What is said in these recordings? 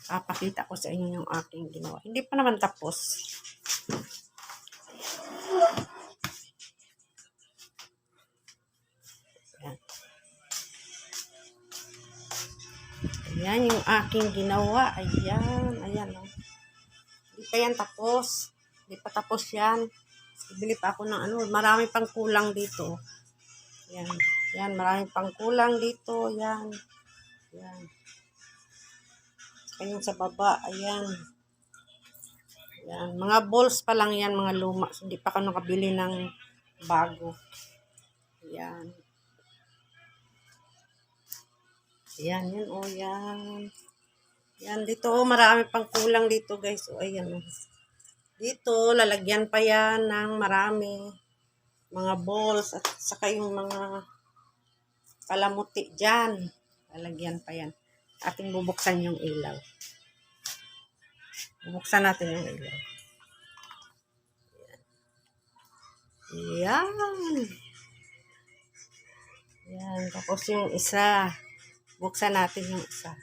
Papakita ko sa inyo yung aking ginawa. Hindi pa naman tapos. Ayan. Ayan yung aking ginawa. Ayan. Ayan. Oh. Hindi pa yan tapos. Hindi pa tapos yan. Bibili pa ako ng ano. Marami pang kulang dito. Ayan. Ayan. Marami pang kulang dito. Ayan. Ayan. Ayan sa baba. Ayan. Ayan. Mga balls pa lang yan. Mga luma. Hindi pa ako nakabili ng bago. Ayan. Ayan, yan, oh, yan. Yan, dito, oh, marami pang kulang dito, guys. Oh, ayan, oh. Dito, lalagyan pa yan ng marami. Mga balls, at saka yung mga palamuti dyan. Lalagyan pa yan. Ating bubuksan yung ilaw. Bubuksan natin yung ilaw. Ayan. Ayan, tapos yung isa. Buksan natin yung isa.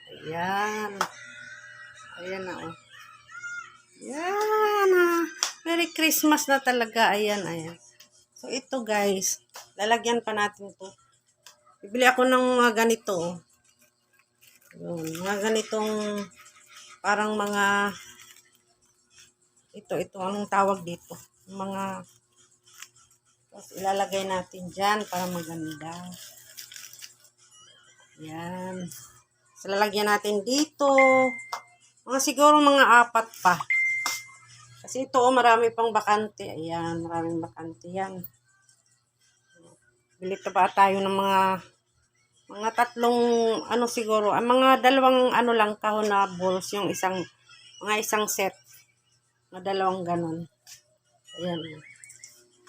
Ayan. Ayan na, oh. Ayan na. Merry Christmas na talaga. Ayan, ayan. So, ito guys. Lalagyan pa natin to. Bibili ako ng mga ganito, oh. Yun, mga ganitong parang mga ito, anong tawag dito? Mga tapos ilalagay natin dyan para maganda. Yan. So, lalagyan natin dito. Mga siguro mga 4 pa. Kasi ito, oh, marami pang bakante. Ayan, maraming bakante yan. Bili pa tayo ng mga 3, ano siguro, mga 2 ano lang kahon na balls, yung mga isang set. Mga 2 ganon. Ayan.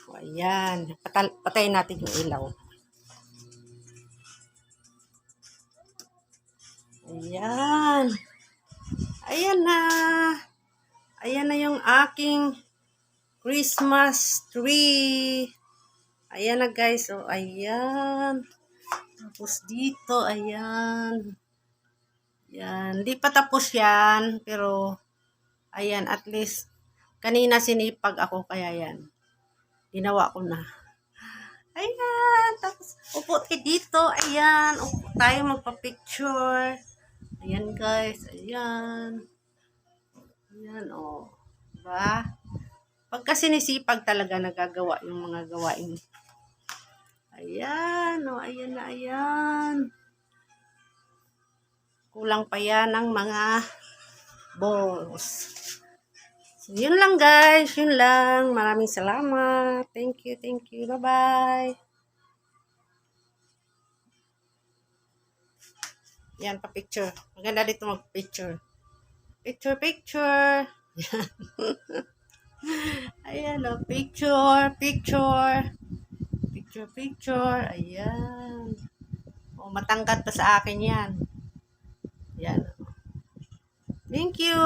O, ayan. Patayin natin yung ilaw. Ayan. Ayan na. Ayan na yung aking Christmas tree. Ayan na guys. O, ayan. Tapos dito, ayan. Ayan. Hindi pa tapos yan. Pero, ayan. At least, kanina sinipag ako. Kaya yan. Ginawa ko na. Ayan. Tapos, upo tayo dito. Ayan. Upo tayo magpa-picture. Ayan guys. Ayan. Ayan o. Oh. Diba? Pagka sinisipag talaga nagagawa yung mga gawain. Ayan. O. Oh. Ayan na. Ayan. Kulang pa yan ng mga balls. So, yun lang guys. Yun lang. Maraming salamat. Thank you. Thank you. Bye-bye. Yan, pa-picture. Maganda dito mag-picture. Picture. Ayan o. Picture. Ayan. O, matangkad pa sa akin yan. Ayan. Thank you.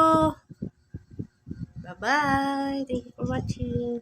Bye-bye. Thank you for watching.